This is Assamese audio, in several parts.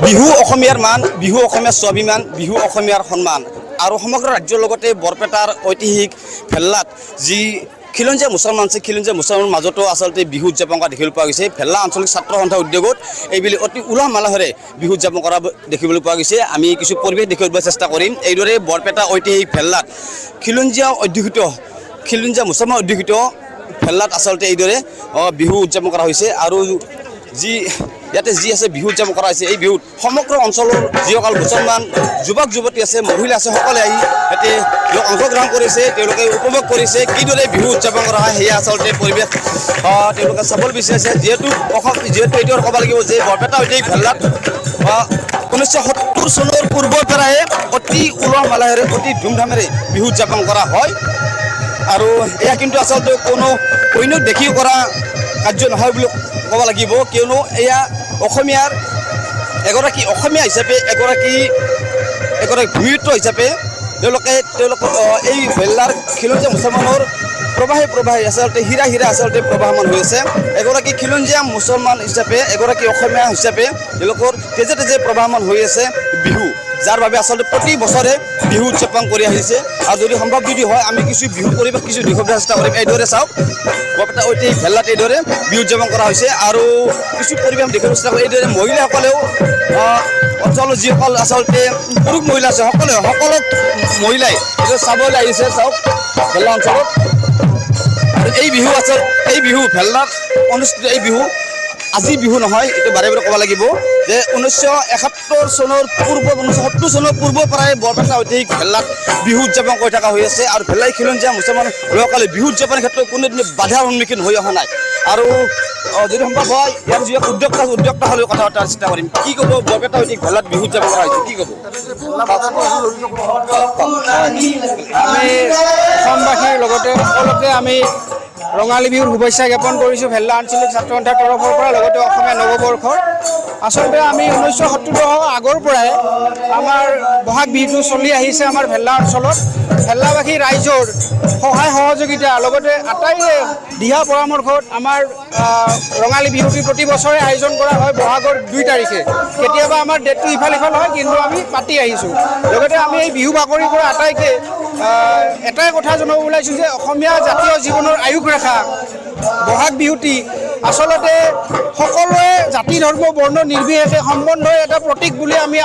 বিহু অসমীয়াৰ মান, বিহু অসমীয়াৰ স্বাভিমান, বিহু অসমীয়াৰ সন্মান আৰু সমগ্ৰ ৰাজ্যৰ লগতে বৰপেটাৰ ঐতিহাসিক ভেল্লাত যি খিলঞ্জীয়া মুছলমান আছে, খিলঞ্জীয়া মুছলমানৰ মাজতো আচলতে বিহু উদযাপন কৰা দেখিবলৈ পোৱা গৈছে। ভেল্লা আঞ্চলিক ছাত্ৰ সন্থা উদ্যোগত এইবুলি অতি উলহ মালহেৰে বিহু উদযাপন কৰা দেখিবলৈ পোৱা গৈছে। আমি কিছু পৰিৱেশ দেখুৱাবলৈ চেষ্টা কৰিম। এইদৰে বৰপেটা ঐতিহাসিক ভেল্লাত খিলঞ্জীয়া মুছলমান অধ্যুষিত ভেল্লাত আচলতে এইদৰে বিহু উদযাপন কৰা হৈছে আৰু ইয়াতে যি আছে বিহু উদযাপন কৰা হৈছে। এই বিহুত সমগ্ৰ অঞ্চলৰ যিসকল মুছলমান যুৱক যুৱতী আছে, মহিলা আছে, সকলোৱে আহি ইয়াতে অংশগ্ৰহণ কৰিছে, তেওঁলোকে উপভোগ কৰিছে কিদৰে বিহু উদযাপন কৰা হয়। সেয়া আচলতে পৰিৱেশ তেওঁলোকে চাবলৈ বিচাৰিছে। যিহেতু এইটো ক'ব লাগিব যে বৰপেটা ঐতিহাসিক ভেল্লাত 1970 চনৰ পূৰ্বৰ পৰাই অতি উলহ মালহেৰে অতি ধুমধামেৰে বিহু উদযাপন কৰা হয় আৰু এয়া কিন্তু আচলতে কোনো অন্য দেশী কৰা কাৰ্য নহয় বুলি ক'ব লাগিব, কিয়নো এয়া অসমীয়াৰ এগৰাকী অসমীয়া হিচাপে এগৰাকী ভূমিপুত্ৰ হিচাপে তেওঁলোকে এই ভেল্লাৰ খিলঞ্জীয়া মুছলমানৰ প্ৰবাহে আচলতে হীৰা আচলতে প্ৰবাহমান হৈ আছে। এগৰাকী খিলঞ্জীয়া মুছলমান হিচাপে, এগৰাকী অসমীয়া হিচাপে তেওঁলোকৰ তেজে প্ৰবাহমান হৈ আছে বিহু, যাৰ বাবে আচলতে প্ৰতি বছৰে বিহু উদযাপন কৰি আহিছে। আৰু যদি সম্ভৱ হয় আমি কিছু বিহু পৰিৱেশ কিছু দেখুৱাবলৈ চেষ্টা কৰিম। এইদৰে চাওক বৰপেটা ঐতিহাসিক ভেল্লাত এইদৰে বিহু উদযাপন কৰা হৈছে আৰু কিছু পৰিৱেশ দেখুৱাবলৈ চেষ্টা কৰিম। এইদৰে মহিলাসকলেও অঞ্চলৰ যিসকল আচলতে পুৰুষ মহিলা আছে সকলো মহিলাই এইদৰে চাবলৈ আহিছে। চাওক ভেল্লা অঞ্চলত আৰু এই বিহু ভেল্লাত অনুষ্ঠিত এই বিহু আজি বিহু নহয়, এইটো বাৰে ক'ব লাগিব যে 1971 চনৰ পূৰ্বৰ পৰাই বৰপেটা ঐতিহাসিক ভেল্লাত বিহু উদযাপন কৰি থকা হৈ আছে আৰু ভেল্লাই খিলঞ্জীয়া মুছলমান লোকসকলে বিহু উদযাপনৰ ক্ষেত্ৰত কোনোদিনে বাধাৰ সন্মুখীন হৈ অহা নাই। আৰু যদি সম্ভৱ হয় ইয়াৰ যি উদ্যোক্তা হ'লেও কথা পতাৰ চেষ্টা কৰিম। কি ক'ব বৰপেটা ঐতিহাসিক ভেল্লাত বিহু উদযাপন কৰা হৈছে, কি ক'ব? আমি অসমবাসীৰ লগতে সকলোকে আমি ৰঙালী বিহুৰ শুভেচ্ছা জ্ঞাপন কৰিছোঁ ভেল্লা আঞ্চলিক ছাত্ৰ সন্থাৰ তৰফৰ পৰা, লগতে অসমীয়া নৱবৰ্ষৰ। আচলতে আমি 1970 দশকৰ আগৰ পৰাই আমাৰ বহাগ বিহুটো চলি আহিছে আমাৰ ভেল্লা অঞ্চলত। ভেল্লাবাসী ৰাইজৰ সহায় সহযোগিতা লগতে আটাইৰে দিহা পৰামৰ্শত আমাৰ ৰঙালী বিহুটি প্ৰতি বছৰে আয়োজন কৰা হয় বহাগৰ 2 তাৰিখে। কেতিয়াবা আমাৰ ডেটটো ইফাল হয়, কিন্তু আমি পাতি আহিছোঁ। লগতে আমি এই বিহু বাকৰিৰ পৰা আটাইকে এটাই কথা জনাব ওলাইছোঁ যে অসমীয়া জাতীয় জীৱনৰ আয়ুস ৰেখা বহাগ বিহুটি আচলতে সকলোৱে জাতি ধৰ্ম বৰ্ণ নিৰ্বিশেষে সম্বন্ধৰ এটা প্ৰতীক বুলি আমি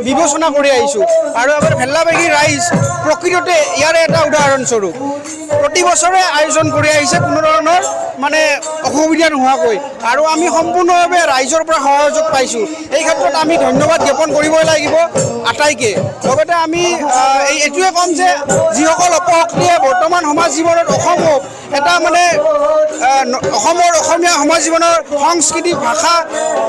বিবেচনা কৰি আহিছোঁ। আৰু আমাৰ ভেল্লাবাসী ৰাইজ প্ৰকৃততে ইয়াৰে এটা উদাহৰণস্বৰূপ প্ৰতি বছৰে আয়োজন কৰি আহিছে কোনো ধৰণৰ মানে অসুবিধা নোহোৱাকৈ, আৰু আমি সম্পূৰ্ণভাৱে ৰাইজৰ পৰা সহযোগ পাইছোঁ। এই ক্ষেত্ৰত আমি ধন্যবাদ জ্ঞাপন কৰিবই লাগিব আটাইকে। লগতে আমি এইটোৱে ক'ম যে যিসকল অপশক্তিয়ে বৰ্তমান সমাজ জীৱনত অসমক এটা মানে অসমীয়া সমাজ জীৱনৰ সংস্কৃতি ভাষা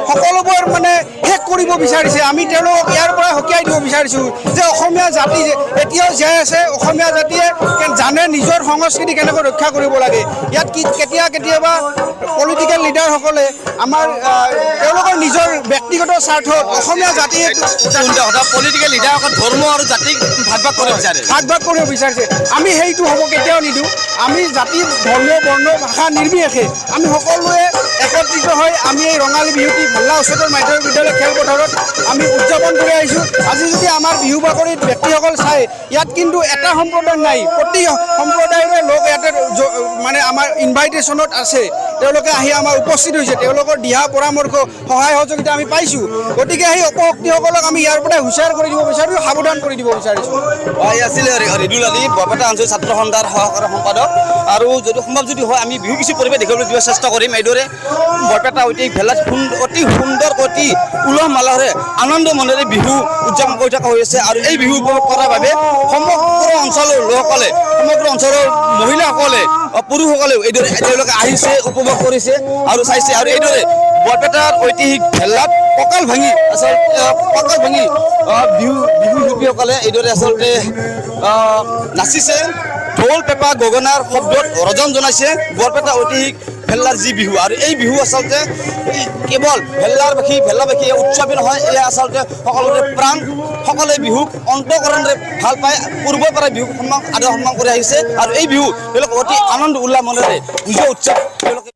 সকলোবোৰ মানে শেষ কৰিব বিচাৰিছে, আমি তেওঁলোকক ইয়াৰ পৰা সকীয়াই দিব বিচাৰিছোঁ যে অসমীয়া জাতি এতিয়াও জীয়াই আছে। অসমীয়া জাতিয়ে জানে নিজৰ সংস্কৃতি কেনেকৈ ৰক্ষা কৰিব লাগে। ইয়াত কেতিয়াবা পলিটিকেল লিডাৰসকলে আমাৰ তেওঁলোকৰ নিজৰ ব্যক্তিগত স্বাৰ্থত অসমীয়া জাতিক পলিটিকেল লিডাৰসকল ধৰ্ম আৰু জাতিক ভাগ কৰিব বিচাৰিছে। আমি সেইটো হ'ব কেতিয়াও নিদিওঁ। আমি জাতি ধৰ্ম বৰ্ণ ভাষা নিৰ্বিশেষে আমি সকলোৱে একত্ৰিত হৈ আমি এই ৰঙালী বিহুটি ভেল্লা উচ্চতৰ মাধ্যমিক বিদ্যালয় খেলপথাৰত আমি উদযাপন কৰি আহিছোঁ। আজি যদি আমাৰ বিহু বাকৰিত ব্যক্তিসকল চাই, ইয়াত কিন্তু এটা সম্প্ৰদায় নাই, প্ৰতি সম্প্ৰদায়ৰে লোক ইয়াতে মানে আমাৰ ইনভাইটেশ্যনত আছে। তেওঁলোকে আহি আমাৰ উপস্থিত হৈছে, তেওঁলোকৰ দিহা পৰামৰ্শ সহায় সহযোগিতা আমি পাইছোঁ। গতিকে সেই অপশক্তিসকলক আমি ইয়াৰ পৰাই হুঁচিয়াৰ কৰি দিব বিচাৰোঁ, সাৱধান কৰি দিব বিচাৰিছোঁ। আছিলে ৰিদুল আলী, বৰপেটা আঞ্চলিক ছাত্ৰ সন্থাৰ সহকাৰী সম্পাদক। আৰু যদি সম্ভৱ হয় আমি বিহু কিছু পৰিৱেশ দেখিবলৈ দিবলৈ চেষ্টা কৰিম। এইদৰে বৰপেটা ঐতিহাসিক ভেল্লাত অতি সুন্দৰ অতি উলহ মালহেৰে আনন্দ মনেৰে বিহু উদযাপন কৰি থকা হৈ আছে। আৰু এই বিহু উপভোগ কৰাৰ বাবে সমগ্ৰ অঞ্চলৰ লোকসকলে, সমগ্ৰ অঞ্চলৰ মহিলাসকলে, পুৰুষসকলেও এইদৰে তেওঁলোকে আহিছে, উপভোগ কৰিছে আৰু চাইছে। আৰু এইদৰে বৰপেটাৰ ঐতিহাসিক ভেল্লাত কঁকাল ভাঙি বিহু শিল্পীসকলে এইদৰে আচলতে নাচিছে, ঢোল পেঁপা গগনাৰ শব্দত ৰজন জনাইছে বৰপেটা ঐতিহাসিক ভেল্লাৰ যি বিহু। আৰু এই বিহু আচলতে কেৱল ভেল্লাবাসী উৎসৱী নহয়, এয়া আচলতে সকলোৰে প্ৰাণ। সকলোৱে বিহুক অন্তঃকৰণেৰে ভাল পায়, পূৰ্বৰ পৰাই বিহুক আদৰ সন্মান কৰি আহিছে। আৰু এই বিহু তেওঁলোকে অতি আনন্দ উল্লাহ মনেৰে নিজৰ উৎসৱ তেওঁলোকে